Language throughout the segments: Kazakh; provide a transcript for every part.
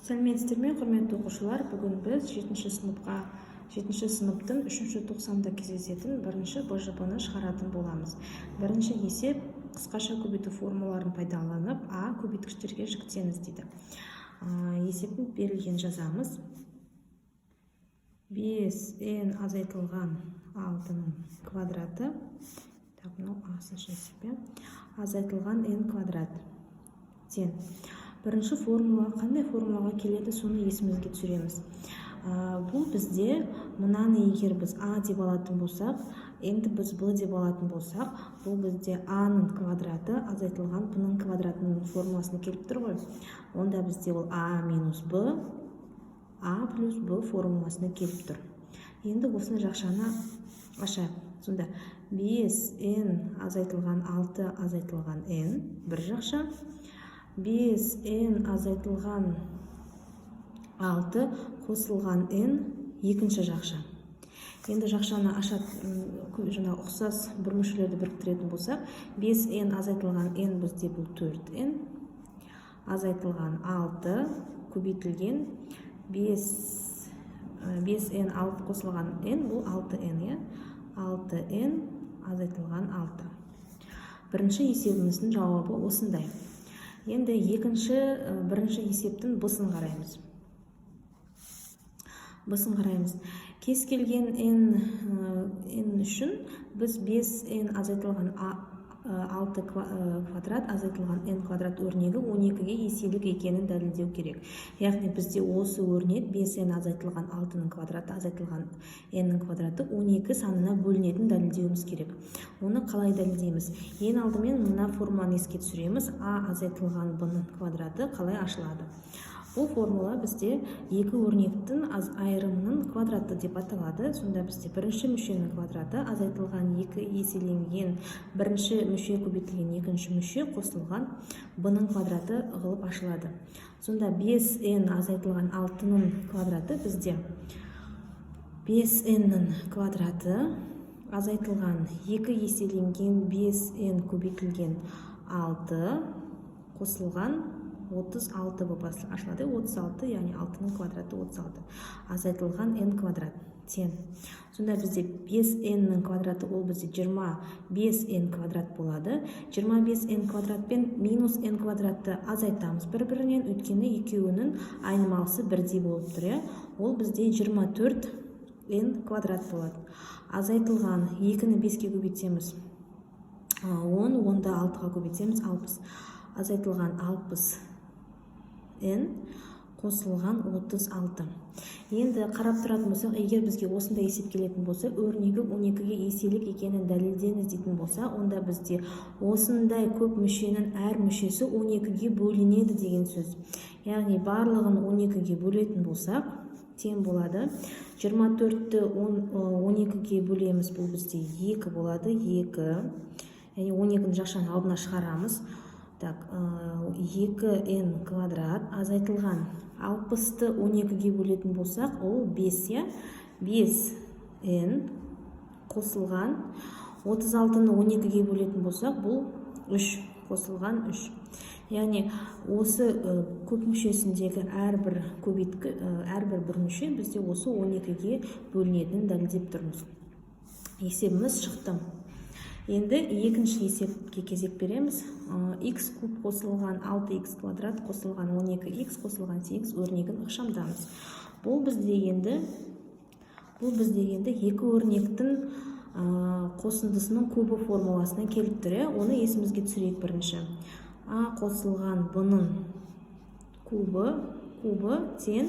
Сәлеметсіздер ме, құрметті оқушылар? Бүгін біз 7-ші сыныптың 3-ші тоқсанда кездесетін бірінші БЖБ-ны шығаратын боламыз. Бірінші есеп қысқаша көбейту формулаларын пайдаланып А көбейткіштерге жіктеңіз дейді. Есептің берілген жазамыз. 5n азайтылған 6-ның квадраты. Мынау асыншы есеп. Азайтылған n квадрат. Тең. Бірінші формула қандай формулаға келеді, соны есімізге түсіреміз. Бұл бізде мынаны егер біз А деп алатын болсақ, енді біз Б деп алатын болсақ, бұл бізде А-ның квадраты азайтылған Б-ның квадратының формуласына келіп тұр ғой. Онда бізде ол А минус Б, А плюс Б формуласына келіп тұр. Енді осыны жақшаны ашайық. Сонда 5n азайтылған 6 азайтылған n бір жақша, 5n азайтылған 6 қосылған n екінші жақша. Енді жақшаны ашат жаңа ұқсас бір мүшелерді біріктіретін болсақ, 5n азайтылған n бізде бұл 4n, азайтылған 6 көбейтілген 5n 6 қосылған n бұл 6n, 6n азайтылған 6. Бірінші есебіміздің жауабы осындай. Енді бірінші есептің Б-сын қараймыз. Кез келген n үшін біз 5n азайтылған 6 квадрат азайтылған n квадрат өрнегі 12-ге еселік екенін дәлелдеу керек. Яғни бізде осы өрнек 5n азайтылған 6-ның квадраты азайтылған n-ның квадраты 12 санына бөлінетінін дәлелдеуіміз керек. Оны қалай дәлелдейміз? Ең алдымен мына формуланы еске түсіреміз. А азайтылған b-ның квадраты қалай ашылады? Бұл формула бізде екі өрнектің айырымының квадраты деп аталады. Сонда бізде бірінші мүшенің квадраты азайтылған 2 еселенген бірінші мүше көбейтілген екінші мүше қосылған b-ның квадраты ғылып ашылады. Сонда 5n азайтылған 6-ның квадраты бізде 5n-ның квадраты азайтылған 2 еселенген 5n көбейтілген 6 қосылған 36 болып ашылады. 36, яғни 6-ның квадраты 36. Азайтылған n квадрат. Тең. Сонда бізде 5n-ның квадраты ол бізде 25n квадрат болады. 25n квадрат пен минус n квадратты азайтамыз бір-бірінен, өйткені екеуінің айнымалысы бірдей болып тұр. Ол бізде 24n квадрат болады. Азайтылған 2-ні 5-ке көбейтеміз 10, 10-ды 6-ға көбейтеміз 60. Азайтылған 60n қосылған 36. Енді қарап тұратын болсақ, егер бізге осындай есеп келетін болса, өрнегі 12-ге еселік екенін дәлелдеңіз дейтін болса, онда бізде осындай көп мүшенің әр мүшесі 12-ге бөлінеді деген сөз. Яғни барлығын 12-ге бөлетін болсақ, тең болады. 24-ті 12-ге бөлеміз, бұл бізде 2 болады, 2. Яғни 12-ні жақшаның алдына шығарамыз. 2n квадрат азайтылған 60-ты 12-ге бөлетін болсақ, ол 5, 5n қосылған 36-ны 12-ге бөлетін болсақ, бұл 3 қосылған 3. Яғни осы көп мүшесіндегі әрбір бір мүше бізде осы 12-ге бөлінетінін дәлелдеп тұрмыз. Есебіміз шықты. Енді екінші есепке кезек береміз. X куб қосылған 6x квадрат қосылған 12x қосылған 8 өрнегін ықшамдамыз. Бұл бізде енді екі өрнектің қосындысының кубы формуласына келіп тұр. Оны есімізге түсірейік бірінші. А қосылған b-ның кубы тең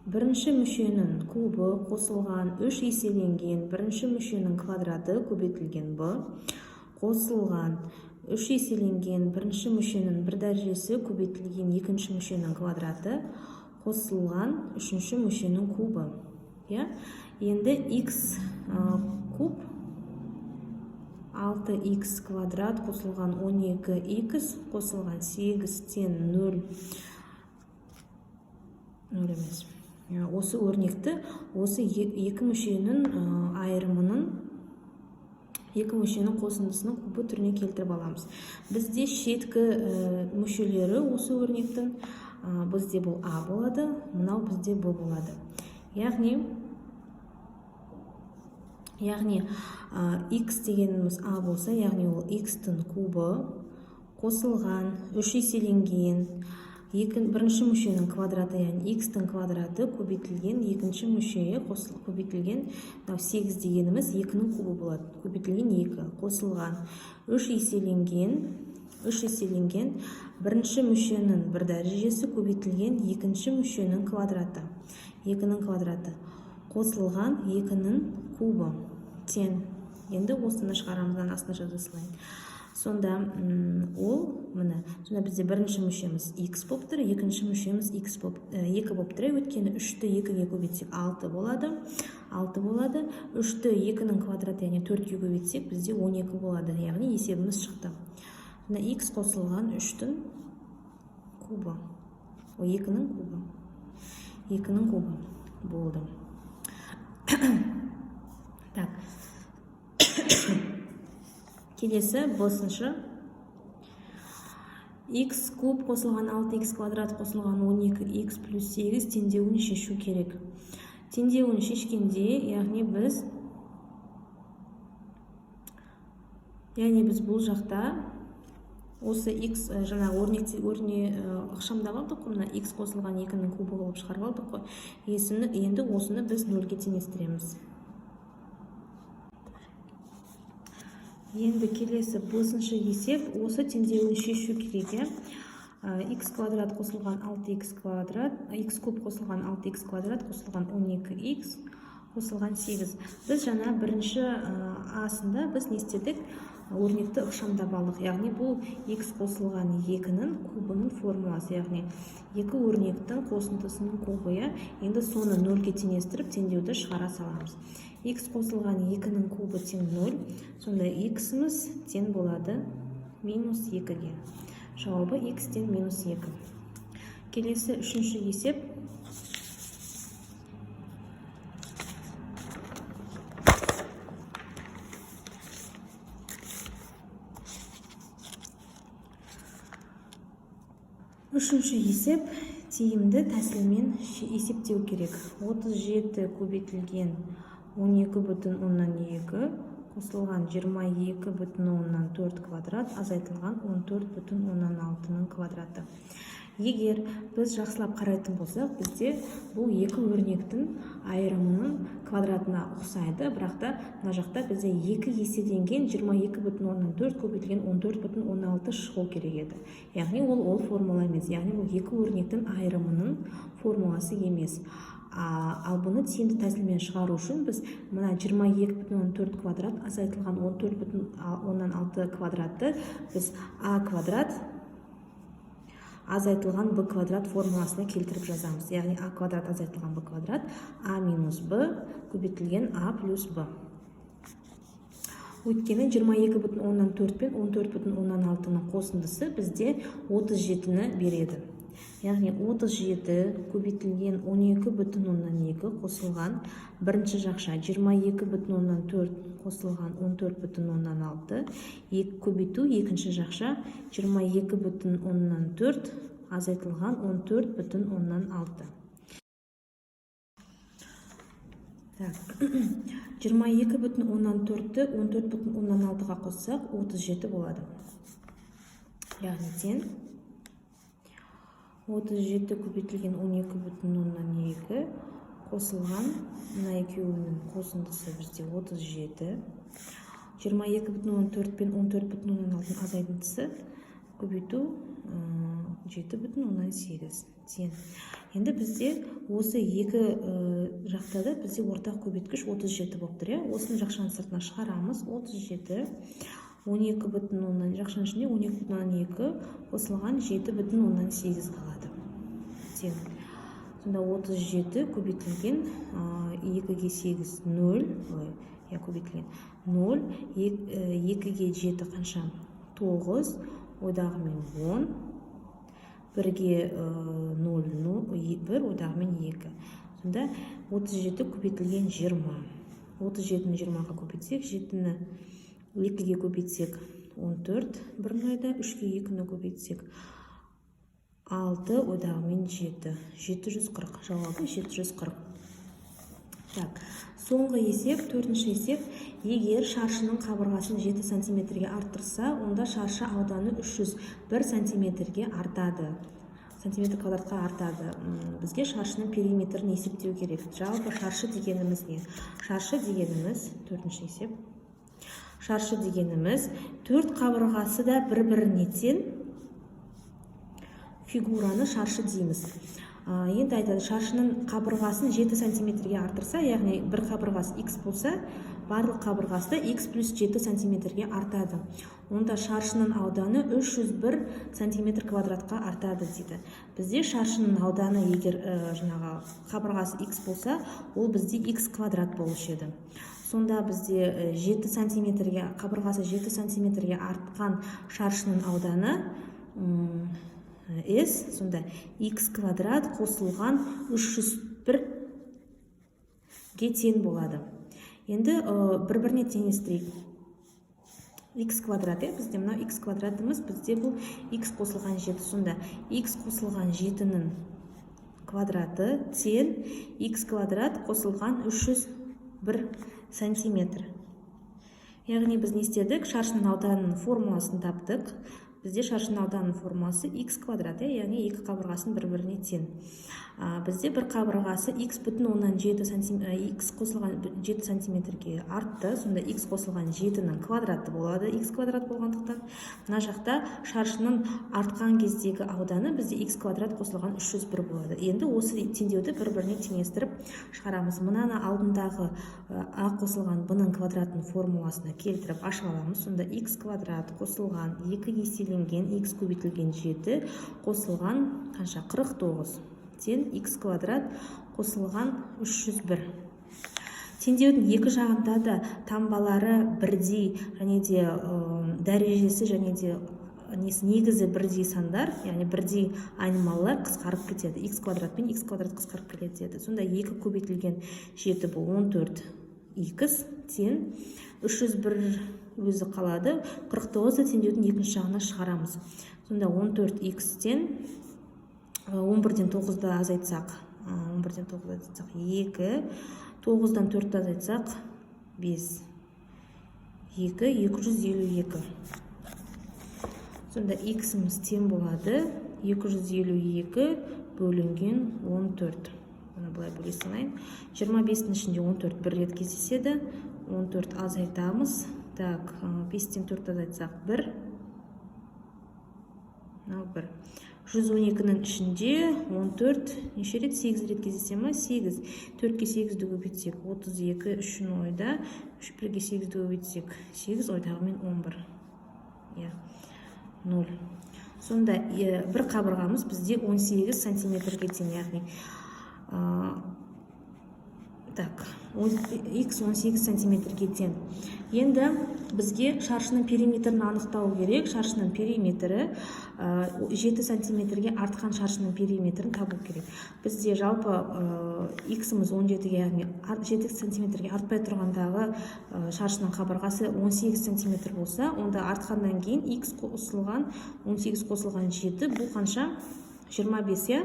бірінші мүшенің кубы қосылған 3 еселенген бірінші мүшенің квадраты көбейтілген b қосылған 3 еселенген бірінші мүшенің бір дәрежесі көбейтілген екінші мүшенің квадраты қосылған үшінші мүшенің кубы. Енді x куб 6x квадрат қосылған 12x қосылған 8 тең 0 емес. Осы өрнекті осы екі мүшенің айырымының екі мүшенің қосындысының кубы түріне келтіріп аламыз. Бізде шеткі мүшелері осы өрнектің бізде бұл а болады, мынау бізде б болады. Яғни x дегеніміз а болса, яғни ол x-тің кубы қосылған 3 еселенген бірінші мүшенің квадраты, яғни x-тің квадраты көбейтілген екінші мүшеге көбейтілген 8 дегеніміз 2-нің кубы болады. Көбейтілген 2 қосылған 3 еселенген бірінші мүшенің бір дәрежесі көбейтілген екінші мүшенің квадраты. 2-нің квадраты қосылған 2-нің кубы тең. Енді осыны шығарамыздан астына жаза салайын. Сонда бізде бірінші мүшеміз x болып тұр, екінші мүшеміз 2 болып тұр. Өйткені 3-ті 2-ге көбейтсек 6 болады. 3-ті 2-нің квадраты, яғни 4-ге көбейтсек бізде 12 болады. Яғни есебіміз шықты. X қосылған 3-тің кубы. 2-нің кубы. 2-нің кубы болды. Так. Келесі босыншы. X куб қосылған 6x квадрат қосылған 12x плюс 8 теңдеуін шешу керек. Теңдеуін шешкенде, яғни біз бұл жақта осы x жаңа ықшамдап алдық қой, мына x қосылған 2-нің кубы болып шығарып алдық қой. Енді осыны біз 0-ге теңестіреміз. Енді келесі босыншы есеп, осы теңдеуін шешу керек. X квадрат қосылған 6x квадрат, x куб қосылған 6x квадрат қосылған 12x қосылған 8. Біз жаңа бірінші асында біз не істедік? Өрнекті ықшамдап алдық. Яғни бұл x қосылған 2-нің кубының формуласы, яғни 2 өрнектің қосындысының кубы. Енді соны 0-ге теңестіріп, теңдеуді шығара саламыз. X қосылған 2-нің кубы тең 0. Сонда x-іміз тең болады минус 2-ге. Жауабы x тең минус 2. Келесі үшінші есеп. Үшінші есеп тиімді тәсілмен есептеу керек. 37 көбейтілген 12,2 қосылған 22,4 квадрат азайтылған 14,6-ның квадраты. Егер біз жақсылап қарайтын болсақ, бізде бұл екі өрнектің айырымының квадратына ұқсайды, бірақ та мына жақта бізде 2 еселенген 22,4 көбейтілген 14,6 шығу керек еді. Яғни ол формула емес, яғни бұл екі өрнектің айырымының формуласы емес. Ал бұны тиімді тәсілмен шығару үшін біз мына 22,4 квадрат азайтылған 14,6 квадратты біз а квадрат азайтылған b квадрат формуласына келтіріп жазамыз. Яғни а квадрат азайтылған b квадрат а минус b көбейтілген а плюс b. Өйткені 22,4 пен 14,6-ның қосындысы бізде 37-ні береді. Яғни 37 көбейтілген 12,2 қосылған бірінші жақша 22,4 қосылған 14,6, көбейту екінші жақша 22,4 азайтылған 14,6. 22,4-ті 14,6-ға қоссақ 37 болады. Яғни тең 37 көбейтілген 12,2 қосылған мына екеуінің қосындысы бізде 37. 22,4 пен 14,6 азайтындысы көбейту 7,8 тең. Енді бізде осы екі жақтада бізде ортақ көбеткіш 37 болып тұр. Осының жақшаның сыртына шығарамыз. 37 12,2 жақшаның ішінде 12,2 қосылған 7,8 қалады. Тең. Сонда 37 көбейтілген 2-ге 8 0, көбейтілген 0, 2-ге 7 қанша? 9, ойдағымен 10, 1-ге 0, 1, ойдағымен 2. Сонда 37 көбейтілген 20. 37-ні 20-ға көбейтсек, 7-ні 2-ге көбейтсек 14, 1 ойда, 3-ге 2-ні көбейтсек 6 ойдағымен 7. 740. Жауабы 740. Так, соңғы есеп, төртінші есеп. Егер шаршының қабырғасын 7 сантиметрге арттырса, онда шаршы ауданы 301 сантиметрге артады. Сантиметр квадратқа артады. Бізге шаршының периметрін есептеу керек. Жалпы шаршы дегеніміз не? Шаршы дегеніміз, төртінші есеп. Шаршы дегеніміз, төрт қабырғасы да бір-біріне тең фигураны шаршы дейміз. Енді айтады, шаршының қабырғасын 7 сантиметрге артырса, яғни бір қабырғасы x болса, барлық қабырғасы да x плюс 7 сантиметрге артады. Онда шаршының ауданы 301 сантиметр квадратқа артады дейді. Бізде шаршының ауданы егер жаңағы қабырғасы x болса, ол бізде x квадрат болушы еді. Сонда бізде 7 сантиметрге, қабырғасы 7 сантиметрге артқан шаршының ауданы S, сонда x квадрат қосылған 301-ге тең болады. Енді бір-біріне теңестірейік. X квадрат, бізде мынау x квадратымыз, бізде бұл x қосылған 7. Сонда x қосылған 7-нің квадраты тең x квадрат қосылған 301 сантиметр. Яғни біз не істедік? Шаршының ауданының формуласын таптық. Бізде шаршының ауданының формуласы x квадрат, яғни екі қабырғасын бір-біріне тең. Бізде бір қабырғасы x бүтін оннан 7 сантиметрге артты. Сонда x қосылған 7-нің квадраты болады, x квадрат болғандықтан. Мына жақта шаршының артқан кездегі ауданы бізде x квадрат қосылған 301 болады. Енді осы теңдеуді бір-біріне теңестіріп шығарамыз. Мынаны алдындағы a қосылған b-ның квадратын формуласына келтіріп ашып аламыз. Сонда x квадрат қосылған 2 еселенген x көбейтілген 7 қосылған қанша? 49 тең x квадрат қосылған 301. Теңдеудің екі жағында да таңбалары бірдей, және де дәрежесі және де негізі бірдей сандар, яғни бірдей айнымалылар қысқарып кетеді. X квадрат пен x квадрат қысқарып кетеді. Сонда 2 көбейтілген 7 бұл 14x тең 301 өзі қалады. 49-ды теңдеудің екінші жағына шығарамыз. Сонда 14x тең 11-ден 9-ды азайтсақ, 2, 9-дан 4-ді азайтсақ 5, 252. Сонда x-іміз тең болады 252 бөлінген 14. Бұны бұлай бөле салайын. 25-дің ішінде 14 бір рет кездеседі. 14 азайтамыз. Так, 5-тен 4 азайтсақ 1. 1. 112-нің ішінде 14 неше рет? 8 рет кездесе ме? 8. 4-ке 8-ді көбейтсек 32, 3-ін ойда. 1-ге 8-ді көбейтсек 8, ойдағымен 11. 0. Сонда бір қабырғамыз бізде 18 сантиметрге тең, яғни так, x 18 сантиметрге тең. Енді бізге шаршының периметрін анықтау керек. Шаршының периметрі 7 сантиметрге артқан шаршының периметрін табу керек. Бізде жалпы x-іміз 17-ге, яғни 7 сантиметрге артпай тұрғандағы шаршының қабырғасы 18 сантиметр болса, онда артқаннан кейін x қосылған 18 қосылған 7, бұл қанша? 25,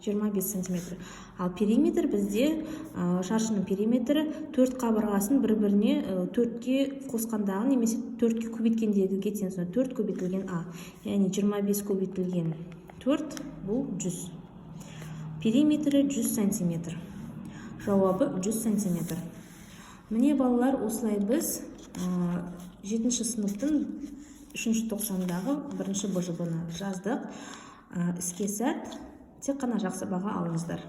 25 сантиметр. Ал периметр бізде шаршының периметрі 4 қабырғасын бір-біріне 4-ке қосқандағы немесе 4-ке көбейткендегі тең. 4 көбейтілген a, яғни 25 көбейтілген 4, бұл 100. Периметрі 100 сантиметр. Жауабы 100 сантиметр. Міне балалар, осылай біз 7-ші сыныптың 3-ші тоқсандағы 1-ші БЖБ-ны жаздық. Іске сәт, тек қана жақсы баға алыңыздар.